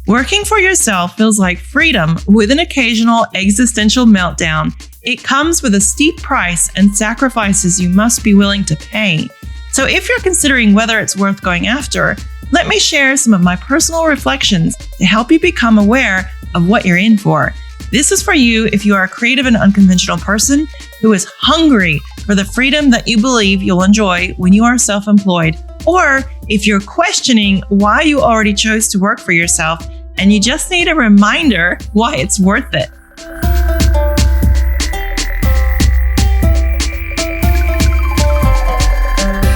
Working for yourself feels like freedom with an occasional existential meltdown. It comes with a steep price and sacrifices you must be willing to pay. So if you're considering whether it's worth going after, let me share some of my personal reflections to help you become aware of what you're in for. This is for you if you are a creative and unconventional person who is hungry for the freedom that you believe you'll enjoy when you are self-employed, or if you're questioning why you already chose to work for yourself and you just need a reminder why it's worth it.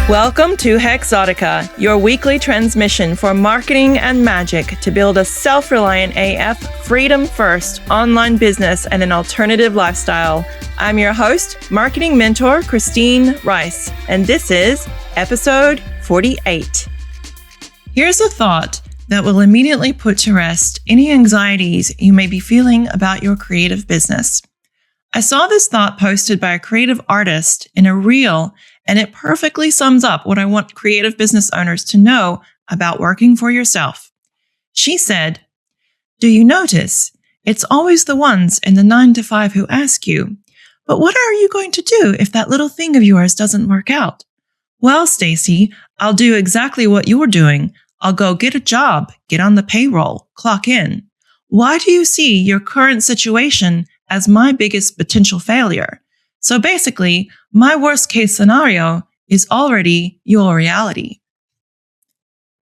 Welcome to Hexotica, your weekly transmission for marketing and magic to build a self-reliant AF, freedom-first online business and an alternative lifestyle. I'm your host, marketing mentor, Christine Rice, and this is episode 48. Here's a thought that will immediately put to rest any anxieties you may be feeling about your creative business. I saw this thought posted by a creative artist in a reel, and it perfectly sums up what I want creative business owners to know about working for yourself. She said, "Do you notice it's always the ones in the 9 to 5 who ask you, but what are you going to do if that little thing of yours doesn't work out? Well, Stacy, I'll do exactly what you're doing. I'll go get a job, get on the payroll, clock in. Why do you see your current situation as my biggest potential failure? So basically, my worst case scenario is already your reality."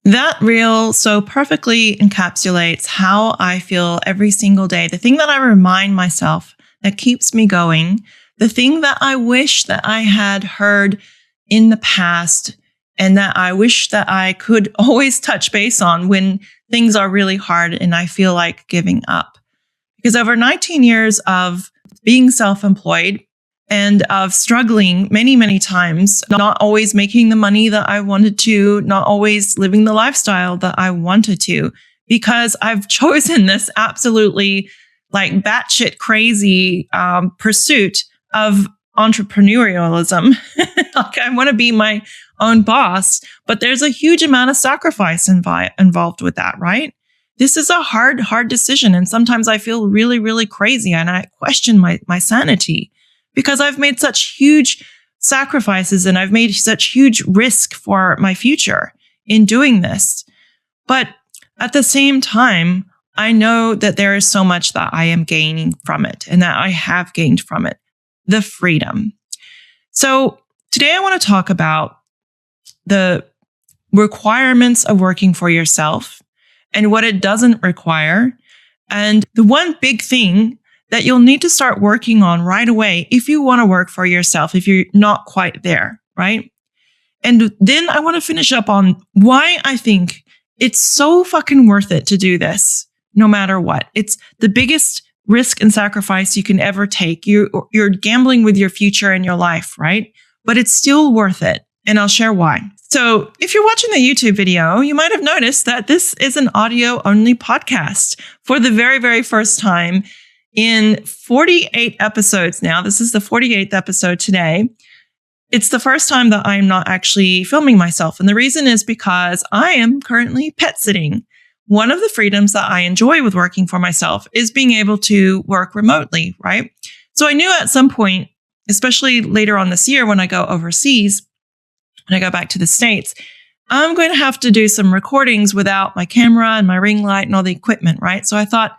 That reel so perfectly encapsulates how I feel every single day. The thing that I remind myself that keeps me going, the thing that I wish that I had heard in the past and that I wish that I could always touch base on when things are really hard and I feel like giving up. Because over 19 years of being self-employed and of struggling many, many times, not always making the money that I wanted to, not always living the lifestyle that I wanted to, because I've chosen this absolutely like batshit crazy pursuit of entrepreneurialism. Like I want to be my own boss, but there's a huge amount of sacrifice involved with that, right? This is a hard decision. And sometimes I feel really, really crazy and I question my sanity because I've made such huge sacrifices and I've made such huge risk for my future in doing this. But at the same time, I know that there is so much that I am gaining from it and that I have gained from it. The freedom. So today I want to talk about the requirements of working for yourself and what it doesn't require. And the one big thing that you'll need to start working on right away if you want to work for yourself, if you're not quite there, right? And then I want to finish up on why I think it's so fucking worth it to do this, no matter what. It's the biggest risk and sacrifice you can ever take. You're gambling with your future and your life, right? But it's still worth it. And I'll share why. So if you're watching the YouTube video, you might have noticed that this is an audio only podcast for the very, very first time in 48 episodes now. This is the 48th episode today. It's the first time that I'm not actually filming myself. And the reason is because I am currently pet sitting. One of the freedoms that I enjoy with working for myself is being able to work remotely, right? So I knew at some point, especially later on this year when I go overseas, when I go back to the States, I'm going to have to do some recordings without my camera and my ring light and all the equipment, right? So I thought,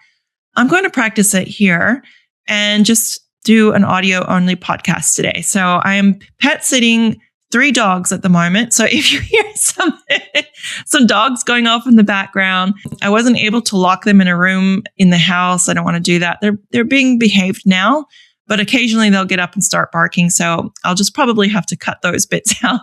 I'm going to practice it here and just do an audio only podcast today. So I am pet sitting 3 dogs at the moment. So if you hear some dogs going off in the background, I wasn't able to lock them in a room in the house. I don't want to do that. They're being behaved now, but occasionally they'll get up and start barking. So I'll just probably have to cut those bits out.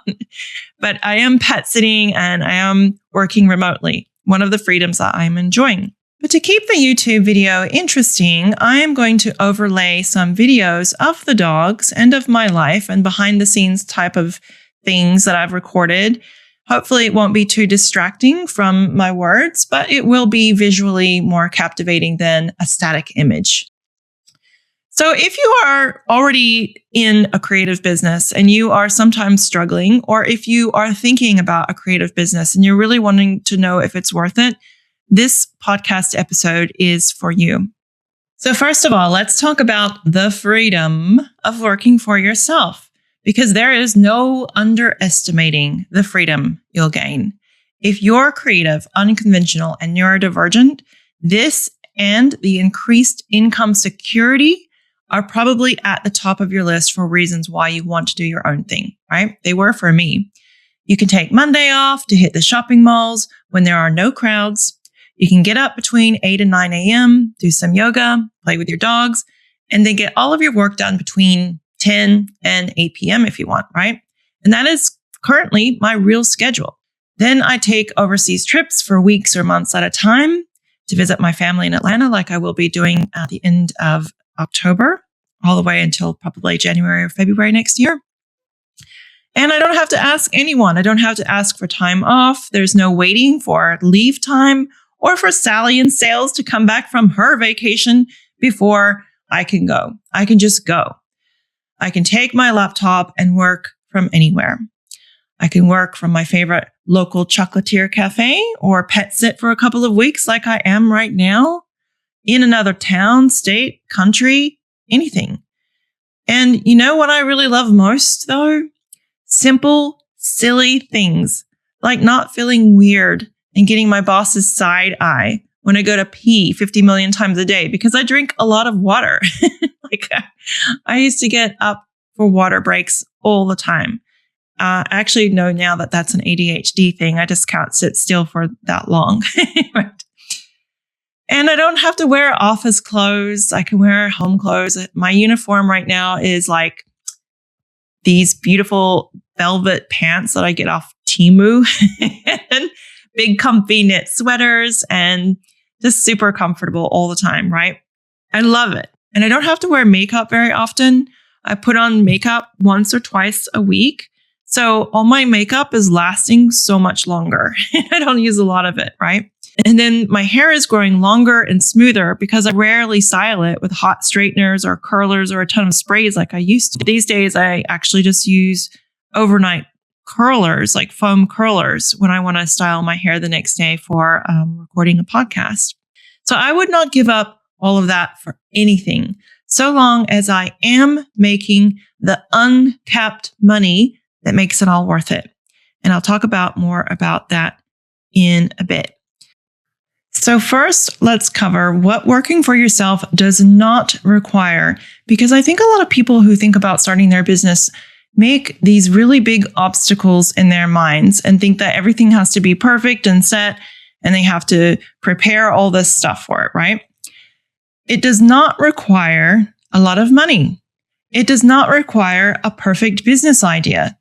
But I am pet sitting and I am working remotely. One of the freedoms that I'm enjoying. But to keep the YouTube video interesting, I am going to overlay some videos of the dogs and of my life and behind the scenes type of things that I've recorded. Hopefully it won't be too distracting from my words, but it will be visually more captivating than a static image. So if you are already in a creative business and you are sometimes struggling, or if you are thinking about a creative business and you're really wanting to know if it's worth it, this podcast episode is for you. So first of all, let's talk about the freedom of working for yourself, because there is no underestimating the freedom you'll gain. If you're creative, unconventional, and neurodivergent, this and the increased income security are probably at the top of your list for reasons why you want to do your own thing, right? They were for me. You can take Monday off to hit the shopping malls when there are no crowds. You can get up between 8 and 9 a.m., do some yoga, play with your dogs, and then get all of your work done between 10 and 8 p.m. if you want, right? And that is currently my real schedule. Then I take overseas trips for weeks or months at a time to visit my family in Atlanta, like I will be doing at the end of October, all the way until probably January or February next year. And I don't have to ask anyone. I don't have to ask for time off. There's no waiting for leave time or for Sally in sales to come back from her vacation before I can go. I can just go. I can take my laptop and work from anywhere. I can work from my favorite local chocolatier cafe or pet sit for a couple of weeks like I am right now in another town, state, country, anything. And you know what I really love most though? Simple, silly things like not feeling weird and getting my boss's side eye when I go to pee 50 million times a day because I drink a lot of water. Like I used to get up for water breaks all the time. I actually know now that that's an ADHD thing. I just can't sit still for that long. Right. And I don't have to wear office clothes. I can wear home clothes. My uniform right now is like these beautiful velvet pants that I get off Temu and big comfy knit sweaters and just super comfortable all the time, right? I love it. And I don't have to wear makeup very often. I put on makeup once or twice a week. So all my makeup is lasting so much longer. I don't use a lot of it, right? And then my hair is growing longer and smoother because I rarely style it with hot straighteners or curlers or a ton of sprays like I used to. These days, I actually just use overnight curlers, like foam curlers, when I want to style my hair the next day for recording a podcast. So I would not give up all of that for anything, so long as I am making the uncapped money that makes it all worth it. And I'll talk about more about that in a bit. So first, let's cover what working for yourself does not require, because I think a lot of people who think about starting their business make these really big obstacles in their minds and think that everything has to be perfect and set and they have to prepare all this stuff for it, right? It does not require a lot of money. It does not require a perfect business idea.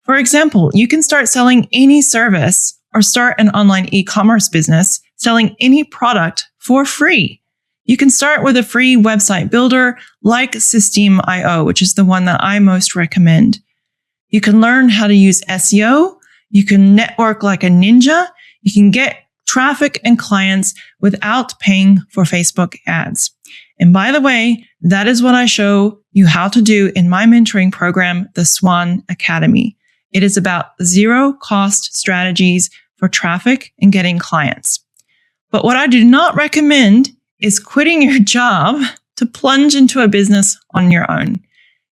For example, you can start selling any service or start an online e-commerce business selling any product for free. You can start with a free website builder like System.io, which is the one that I most recommend. You can learn how to use SEO. You can network like a ninja. You can get traffic and clients without paying for Facebook ads. And by the way, that is what I show you how to do in my mentoring program, the Swan Academy. It is about zero cost strategies for traffic and getting clients. But what I do not recommend is quitting your job to plunge into a business on your own.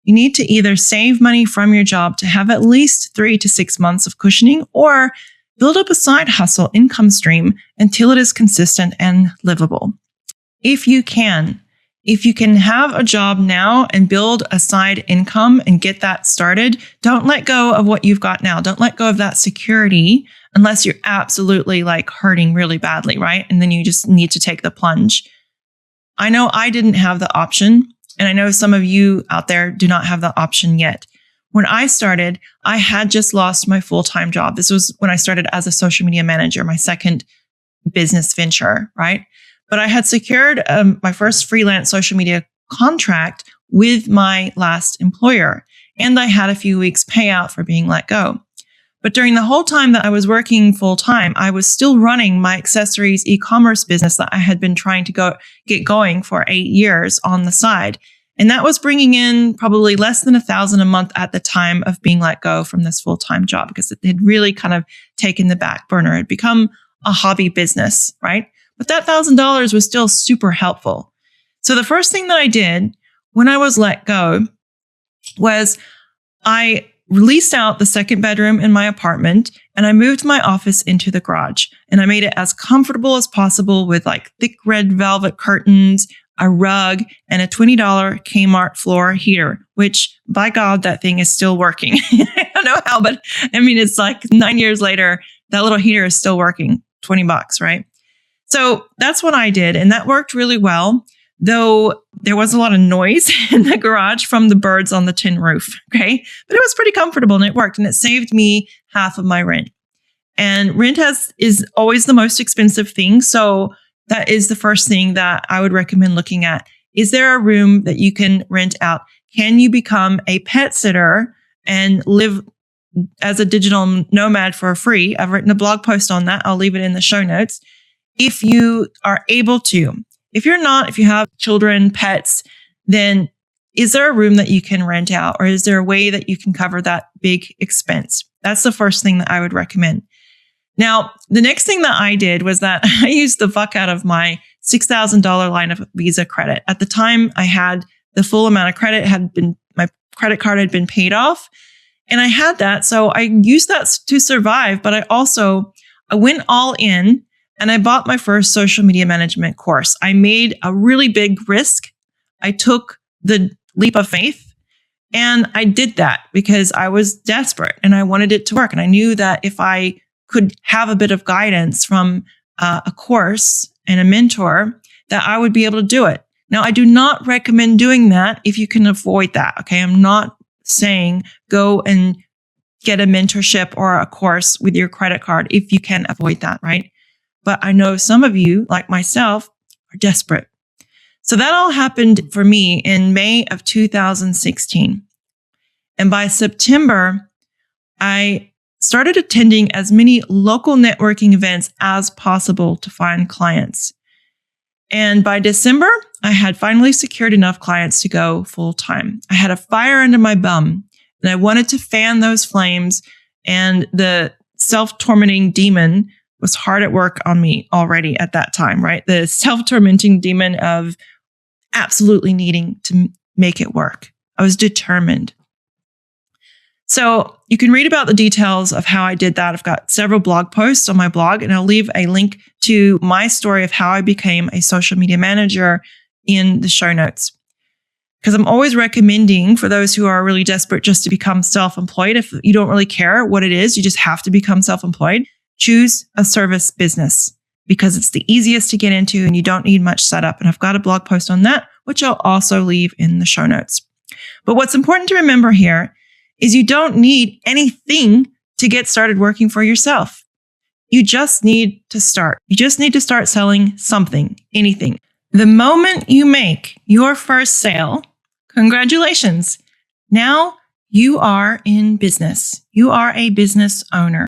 You need to either save money from your job to have at least 3 to 6 months of cushioning or build up a side hustle income stream until it is consistent and livable. If you can have a job now and build a side income and get that started, don't let go of what you've got now. Don't let go of that security unless you're absolutely like hurting really badly, right? And then you just need to take the plunge. I know I didn't have the option, and I know some of you out there do not have the option yet. When I started, I had just lost my full-time job. This was when I started as a social media manager, my second business venture, right? But I had secured my first freelance social media contract with my last employer, and I had a few weeks payout for being let go. But during the whole time that I was working full time, I was still running my accessories e-commerce business that I had been trying to get going for 8 years on the side. And that was bringing in probably less than $1,000 a month at the time of being let go from this full-time job because it had really kind of taken the back burner. It had become a hobby business, right? But that $1,000 was still super helpful. So the first thing that I did when I was let go was I leased out the second bedroom in my apartment and I moved my office into the garage and I made it as comfortable as possible with like thick red velvet curtains, a rug, and a $20 Kmart floor heater, which by God, that thing is still working. I don't know how, but I mean, it's like 9 years later, that little heater is still working, $20, right? So that's what I did. And that worked really well, though there was a lot of noise in the garage from the birds on the tin roof. Okay. But it was pretty comfortable and it worked and it saved me half of my rent. And rent is always the most expensive thing. So that is the first thing that I would recommend looking at. Is there a room that you can rent out? Can you become a pet sitter and live as a digital nomad for free? I've written a blog post on that. I'll leave it in the show notes. If you are able to. If you're not, if you have children, pets, then is there a room that you can rent out or is there a way that you can cover that big expense? That's the first thing that I would recommend. Now, the next thing that I did was that I used the fuck out of my $6,000 line of Visa credit. At the time, I had the full amount of credit my credit card had been paid off and I had that. So I used that to survive, but I went all in and I bought my first social media management course. I made a really big risk. I took the leap of faith and I did that because I was desperate and I wanted it to work. And I knew that if I could have a bit of guidance from a course and a mentor, that I would be able to do it. Now, I do not recommend doing that if you can avoid that. Okay. I'm not saying go and get a mentorship or a course with your credit card if you can avoid that, right? But I know some of you, like myself, are desperate. So that all happened for me in May of 2016. And by September, I started attending as many local networking events as possible to find clients. And by December, I had finally secured enough clients to go full time. I had a fire under my bum and I wanted to fan those flames, and the self-tormenting demon was hard at work on me already at that time, right? The self-tormenting demon of absolutely needing to make it work. I was determined. So you can read about the details of how I did that. I've got several blog posts on my blog, and I'll leave a link to my story of how I became a social media manager in the show notes. Because I'm always recommending for those who are really desperate just to become self-employed. If you don't really care what it is, you just have to become self-employed. Choose a service business because it's the easiest to get into and you don't need much setup. And I've got a blog post on that, which I'll also leave in the show notes. But what's important to remember here is you don't need anything to get started working for yourself. You just need to start. You just need to start selling something, anything. The moment you make your first sale, congratulations. Now you are in business. You are a business owner.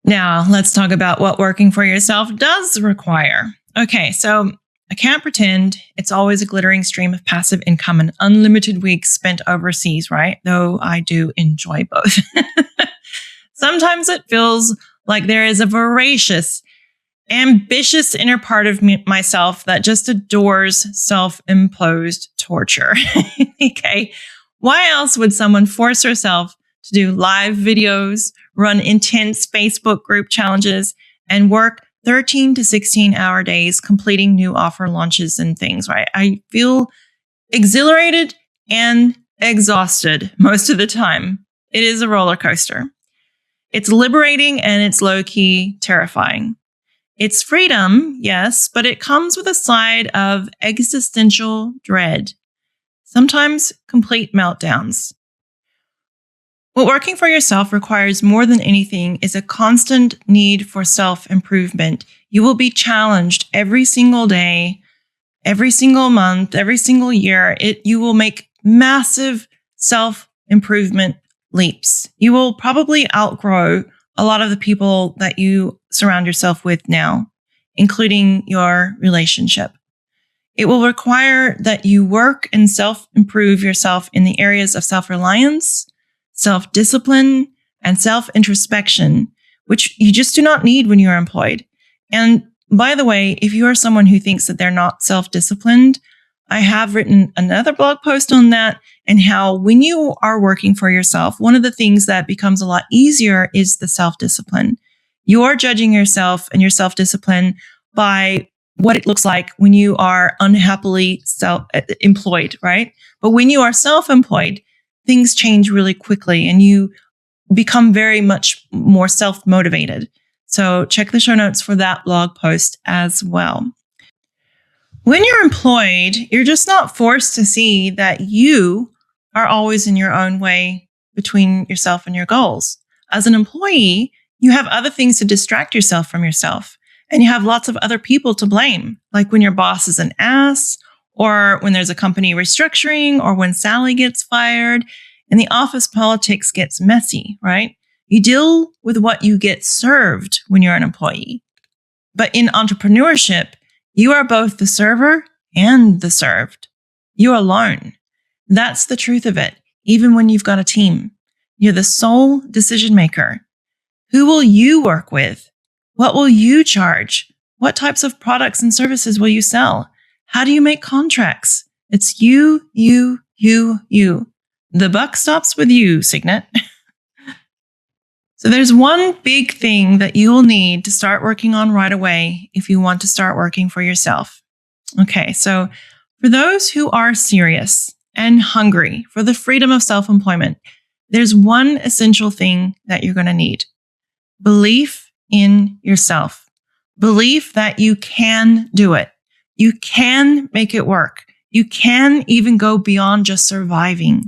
Now let's talk about what working for yourself does require. Okay, so I can't pretend it's always a glittering stream of passive income and unlimited weeks spent overseas, right? Though I do enjoy both. Sometimes it feels like there is a voracious, ambitious inner part of myself that just adores self-imposed torture. Okay. Why else would someone force herself to do live videos, run intense Facebook group challenges, and work 13 to 16-hour days completing new offer launches and things, right? I feel exhilarated and exhausted most of the time. It is a roller coaster. It's liberating and it's low-key terrifying. It's freedom, yes, but it comes with a side of existential dread, sometimes complete meltdowns. What working for yourself requires more than anything is a constant need for self-improvement. You will be challenged every single day, every single month, every single year. You will make massive self-improvement leaps. You will probably outgrow a lot of the people that you surround yourself with now, including your relationship. It will require that you work and self-improve yourself in the areas of self-reliance, self-discipline, and self-introspection, which you just do not need when you're employed. And by the way, if you are someone who thinks that they're not self-disciplined, I have written another blog post on that and how when you are working for yourself, one of the things that becomes a lot easier is the self-discipline. You're judging yourself and your self-discipline by what it looks like when you are unhappily employed, right? But when you are self-employed, things change really quickly and you become very much more self-motivated. So check the show notes for that blog post as well. When you're employed, you're just not forced to see that you are always in your own way between yourself and your goals. As an employee, you have other things to distract yourself from yourself. And you have lots of other people to blame, like when your boss is an ass, or when there's a company restructuring, or when Sally gets fired, and the office politics gets messy, right? You deal with what you get served when you're an employee. But in entrepreneurship, you are both the server and the served. You're alone. That's the truth of it, even when you've got a team. You're the sole decision maker. Who will you work with? What will you charge? What types of products and services will you sell? How do you make contracts? It's you. The buck stops with you, Signet. So there's one big thing that you will need to start working on right away if you want to start working for yourself. Okay, so for those who are serious and hungry for the freedom of self-employment, there's one essential thing that you're going to need. Belief in yourself. Belief that you can do it. You can make it work. You can even go beyond just surviving.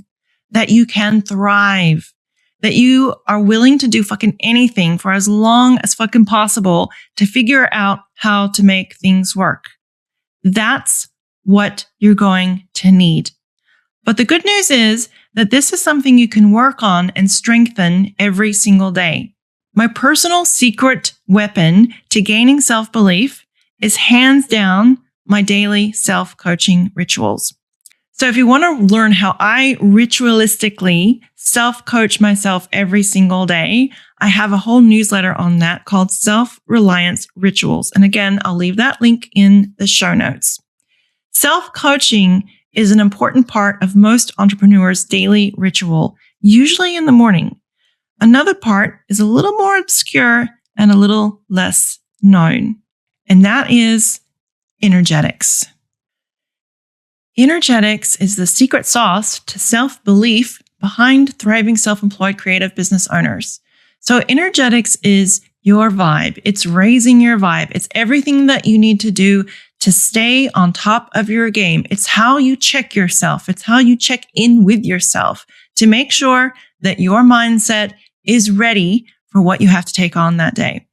That you can thrive. That you are willing to do fucking anything for as long as fucking possible to figure out how to make things work. That's what you're going to need. But the good news is that this is something you can work on and strengthen every single day. My personal secret weapon to gaining self-belief is hands down my daily self-coaching rituals. So if you want to learn how I ritualistically self-coach myself every single day, I have a whole newsletter on that called Self-Reliance Rituals. And again, I'll leave that link in the show notes. Self-coaching is an important part of most entrepreneurs' daily ritual, usually in the morning. Another part is a little more obscure and a little less known, and that is energetics. Energetics is the secret sauce to self-belief behind thriving self-employed creative business owners. So energetics is your vibe. It's raising your vibe. It's everything that you need to do to stay on top of your game. It's how you check yourself. It's how you check in with yourself to make sure that your mindset is ready for what you have to take on that day.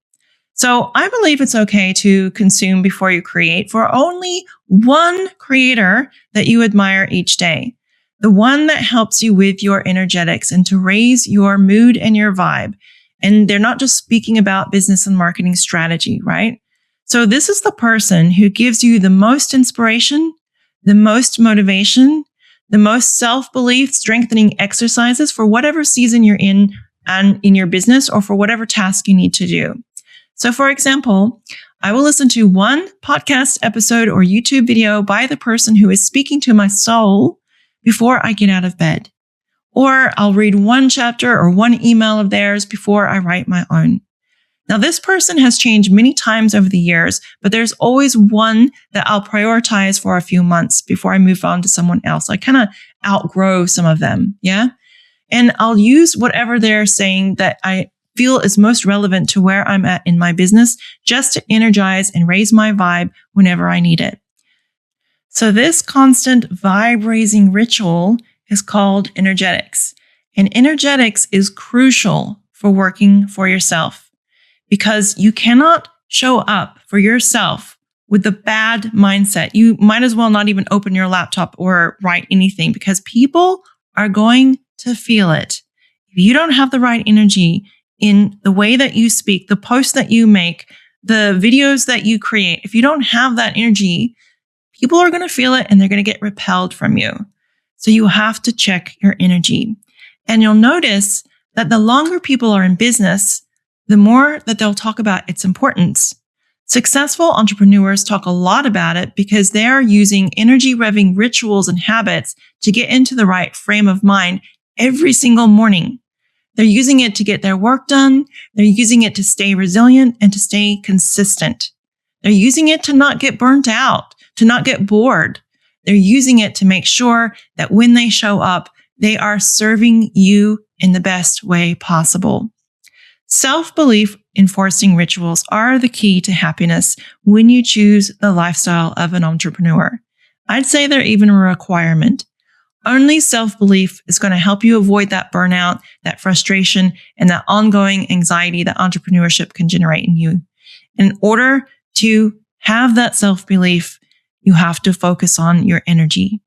So I believe it's okay to consume before you create for only one creator that you admire each day. The one that helps you with your energetics and to raise your mood and your vibe. And they're not just speaking about business and marketing strategy, right? So this is the person who gives you the most inspiration, the most motivation, the most self-belief strengthening exercises for whatever season you're in and in your business or for whatever task you need to do. So for example, I will listen to one podcast episode or YouTube video by the person who is speaking to my soul before I get out of bed. Or I'll read one chapter or one email of theirs before I write my own. Now, this person has changed many times over the years, but there's always one that I'll prioritize for a few months before I move on to someone else. I kind of outgrow some of them, yeah? And I'll use whatever they're saying that I feel is most relevant to where I'm at in my business just to energize and raise my vibe whenever I need it. So this constant vibe-raising ritual is called energetics. And energetics is crucial for working for yourself because you cannot show up for yourself with the bad mindset. You might as well not even open your laptop or write anything because people are going to feel it. If you don't have the right energy in the way that you speak, the posts that you make, the videos that you create, if you don't have that energy, people are going to feel it and they're going to get repelled from you. So you have to check your energy. And you'll notice that the longer people are in business, the more that they'll talk about its importance. Successful entrepreneurs talk a lot about it because they are using energy-revving rituals and habits to get into the right frame of mind every single morning. They're using it to get their work done. They're using it to stay resilient and to stay consistent. They're using it to not get burnt out, to not get bored. They're using it to make sure that when they show up, they are serving you in the best way possible. Self-belief enforcing rituals are the key to happiness when you choose the lifestyle of an entrepreneur. I'd say they're even a requirement. Only self-belief is going to help you avoid that burnout, that frustration, and that ongoing anxiety that entrepreneurship can generate in you. In order to have that self-belief, you have to focus on your energy.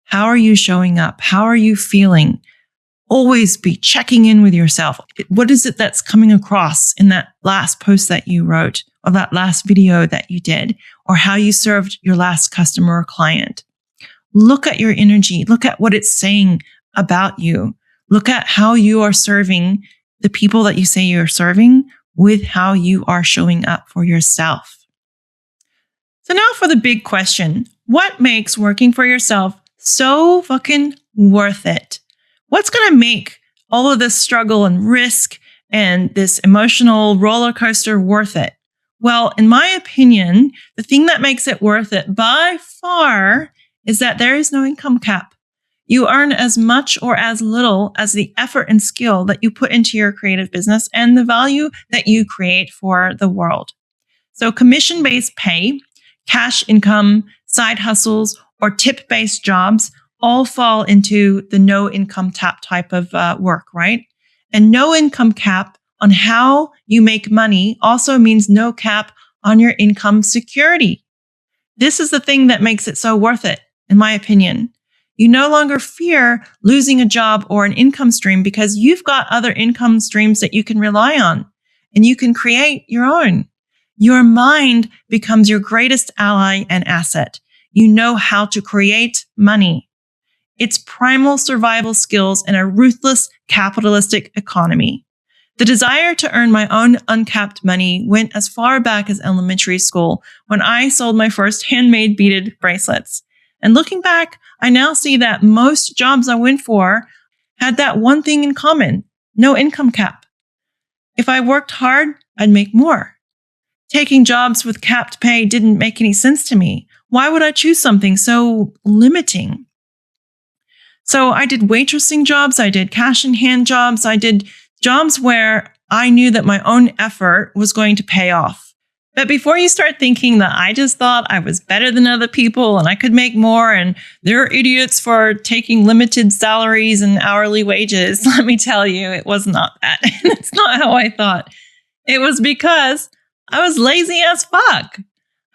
How are you showing up? How are you feeling? Always be checking in with yourself. What is it that's coming across in that last post that you wrote, or that last video that you did, or how you served your last customer or client? Look at your energy. Look at what it's saying about you. Look at how you are serving the people that you say you're serving with how you are showing up for yourself. So now for the big question. What makes working for yourself so fucking worth it? What's going to make all of this struggle and risk and this emotional roller coaster worth it? Well, in my opinion, the thing that makes it worth it by far is that there is no income cap. You earn as much or as little as the effort and skill that you put into your creative business and the value that you create for the world. So commission-based pay, cash income, side hustles, or tip-based jobs all fall into the no income cap type of work, right? And no income cap on how you make money also means no cap on your income security. This is the thing that makes it so worth it, in my opinion. You no longer fear losing a job or an income stream because you've got other income streams that you can rely on, and you can create your own. Your mind becomes your greatest ally and asset. You know how to create money. It's primal survival skills in a ruthless capitalistic economy. The desire to earn my own uncapped money went as far back as elementary school when I sold my first handmade beaded bracelets. And looking back, I now see that most jobs I went for had that one thing in common: no income cap. If I worked hard, I'd make more. Taking jobs with capped pay didn't make any sense to me. Why would I choose something so limiting? So I did waitressing jobs, I did cash in hand jobs, I did jobs where I knew that my own effort was going to pay off. But before you start thinking that I just thought I was better than other people and I could make more and they're idiots for taking limited salaries and hourly wages, let me tell you, it was not that. It's not how I thought. It was because I was lazy as fuck.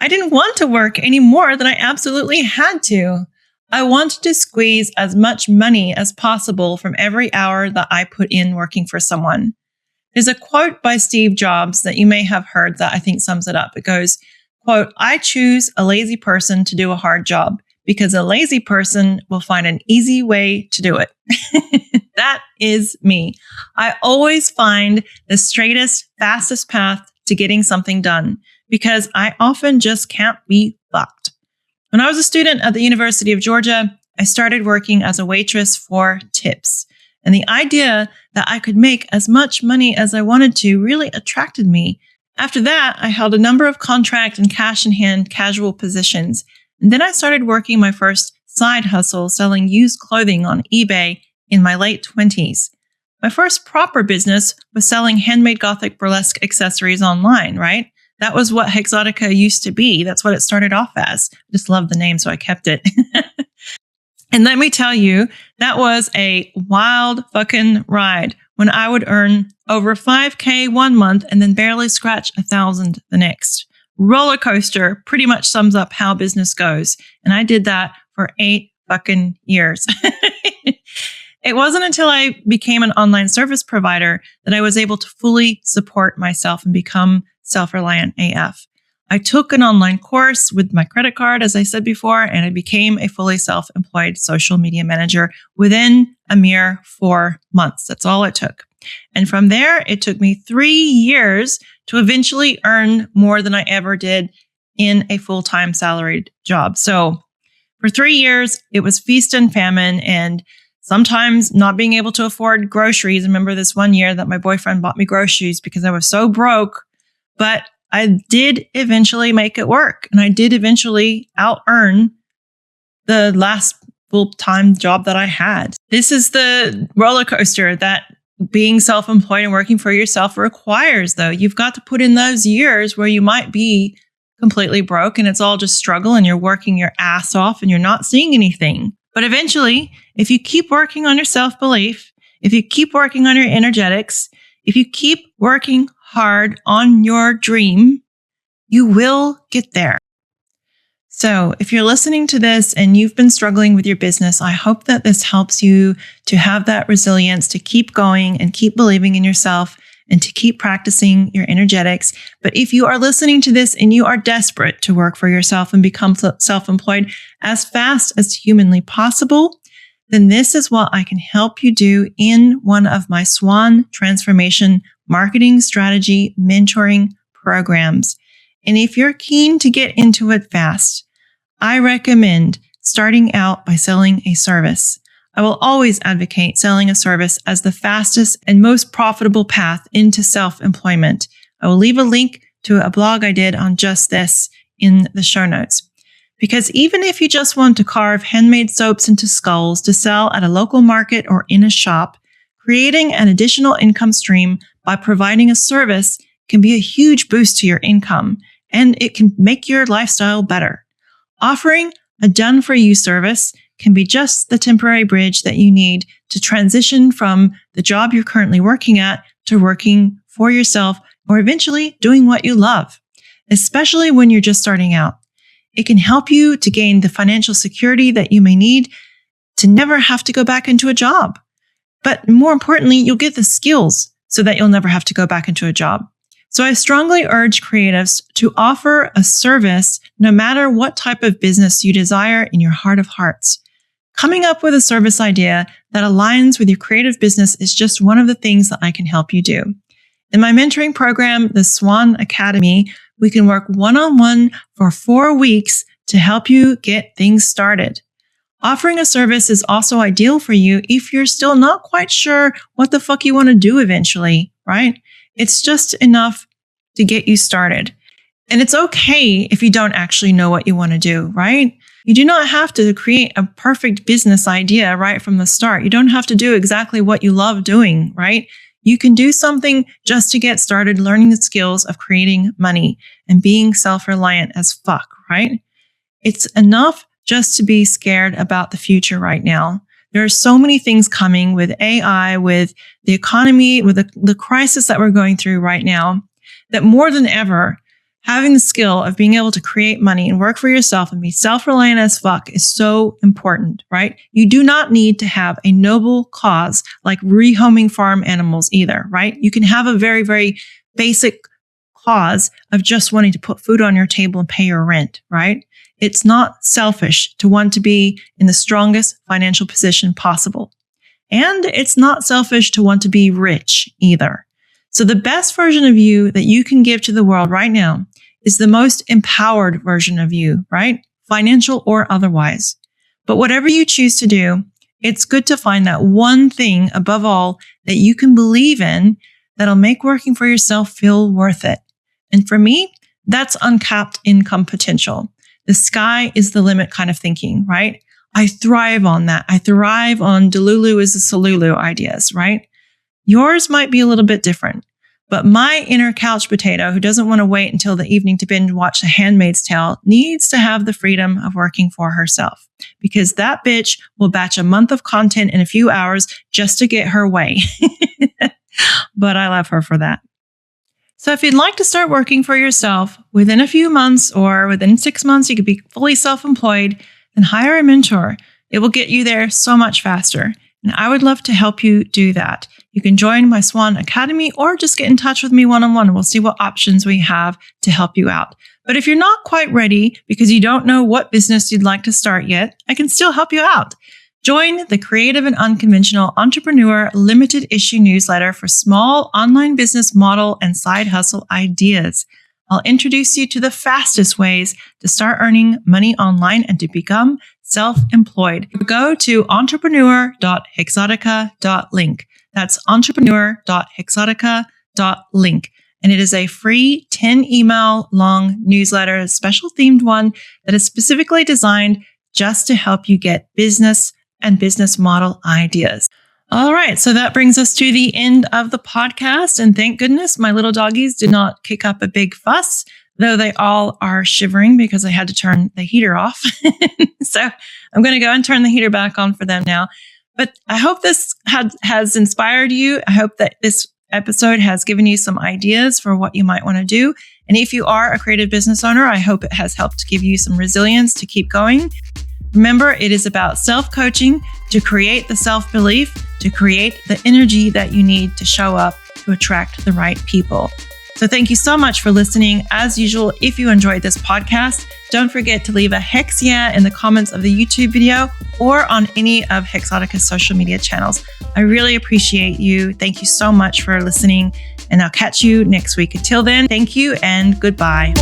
I didn't want to work any more than I absolutely had to. I wanted to squeeze as much money as possible from every hour that I put in working for someone. There's a quote by Steve Jobs that you may have heard that I think sums it up. It goes, quote, "I choose a lazy person to do a hard job because a lazy person will find an easy way to do it." That is me. I always find the straightest, fastest path to getting something done because I often just can't be fucked. When I was a student at the University of Georgia, I started working as a waitress for tips. And the idea that I could make as much money as I wanted to really attracted me. After that, I held a number of contract and cash in hand casual positions. And then I started working my first side hustle selling used clothing on eBay in my late 20s. My first proper business was selling handmade Gothic burlesque accessories online, right? That was what Hexotica used to be. That's what it started off as. I just loved the name, so I kept it. And let me tell you, that was a wild fucking ride when I would earn over $5,000 one month and then barely scratch $1,000 the next. Roller coaster pretty much sums up how business goes. And I did that for 8 fucking years. It wasn't until I became an online service provider that I was able to fully support myself and become self-reliant AF. I took an online course with my credit card, as I said before, and I became a fully self-employed social media manager within a mere 4 months. That's all it took. And from there, it took me 3 years to eventually earn more than I ever did in a full-time salaried job. So for 3 years, it was feast and famine, and sometimes not being able to afford groceries. I remember this one year that my boyfriend bought me groceries because I was so broke, but I did eventually make it work, and I did eventually out-earn the last full-time job that I had. This is the roller coaster that being self-employed and working for yourself requires, though. You've got to put in those years where you might be completely broke and it's all just struggle and you're working your ass off and you're not seeing anything. But eventually, if you keep working on your self-belief, if you keep working on your energetics, if you keep working hard on your dream, you will get there. So if you're listening to this and you've been struggling with your business, I hope that this helps you to have that resilience to keep going and keep believing in yourself and to keep practicing your energetics. But if you are listening to this and you are desperate to work for yourself and become self-employed as fast as humanly possible, then this is what I can help you do in one of my SWAN Transformation Marketing Strategy Mentoring programs. And if you're keen to get into it fast, I recommend starting out by selling a service. I will always advocate selling a service as the fastest and most profitable path into self-employment. I will leave a link to a blog I did on just this in the show notes. Because even if you just want to carve handmade soaps into skulls to sell at a local market or in a shop, creating an additional income stream by providing a service can be a huge boost to your income, and it can make your lifestyle better. Offering a done-for-you service can be just the temporary bridge that you need to transition from the job you're currently working at to working for yourself or eventually doing what you love, especially when you're just starting out. It can help you to gain the financial security that you may need to never have to go back into a job. But more importantly, you'll get the skills so that you'll never have to go back into a job. So I strongly urge creatives to offer a service no matter what type of business you desire in your heart of hearts. Coming up with a service idea that aligns with your creative business is just one of the things that I can help you do. In my mentoring program, the Swan Academy, we can work one-on-one for 4 weeks to help you get things started. Offering a service is also ideal for you if you're still not quite sure what the fuck you want to do eventually, right? It's just enough to get you started. And it's okay if you don't actually know what you want to do, right? You do not have to create a perfect business idea right from the start. You don't have to do exactly what you love doing, right? You can do something just to get started learning the skills of creating money and being self-reliant as fuck, right? It's enough just to be scared about the future right now. There are so many things coming with AI, with the economy, with the crisis that we're going through right now, that more than ever, having the skill of being able to create money and work for yourself and be self-reliant as fuck is so important, right? You do not need to have a noble cause like rehoming farm animals either, right? You can have a very, very basic cause of just wanting to put food on your table and pay your rent, right? It's not selfish to want to be in the strongest financial position possible. And it's not selfish to want to be rich either. So the best version of you that you can give to the world right now is the most empowered version of you, right? Financial or otherwise. But whatever you choose to do, it's good to find that one thing above all that you can believe in that'll make working for yourself feel worth it. And for me, that's uncapped income potential. The sky is the limit kind of thinking, right? I thrive on that. I thrive on Delulu is a Solulu ideas, right? Yours might be a little bit different, but my inner couch potato who doesn't want to wait until the evening to binge watch The Handmaid's Tale needs to have the freedom of working for herself because that bitch will batch a month of content in a few hours just to get her way. But I love her for that. So if you'd like to start working for yourself within a few months or within 6 months, you could be fully self-employed, then hire a mentor. It will get you there so much faster. And I would love to help you do that. You can join my Swan Academy or just get in touch with me one-on-one and we'll see what options we have to help you out. But if you're not quite ready because you don't know what business you'd like to start yet, I can still help you out. Join the Creative and Unconventional Entrepreneur Limited Issue newsletter for small online business model and side hustle ideas. I'll introduce you to the fastest ways to start earning money online and to become self-employed. Go to entrepreneur.hexotica.link. That's entrepreneur.hexotica.link. And it is a free 10 email long newsletter, a special themed one that is specifically designed just to help you get business and business model ideas. All right, so that brings us to the end of the podcast. And thank goodness my little doggies did not kick up a big fuss, though they all are shivering because I had to turn the heater off. So I'm going to go and turn the heater back on for them now. But I hope this has inspired you. I hope that this episode has given you some ideas for what you might want to do. And if you are a creative business owner, I hope it has helped give you some resilience to keep going. Remember, it is about self-coaching to create the self-belief, to create the energy that you need to show up to attract the right people. So thank you so much for listening. As usual, if you enjoyed this podcast, don't forget to leave a hex yeah in the comments of the YouTube video or on any of Hexotica's social media channels. I really appreciate you. Thank you so much for listening, and I'll catch you next week. Until then, thank you and goodbye.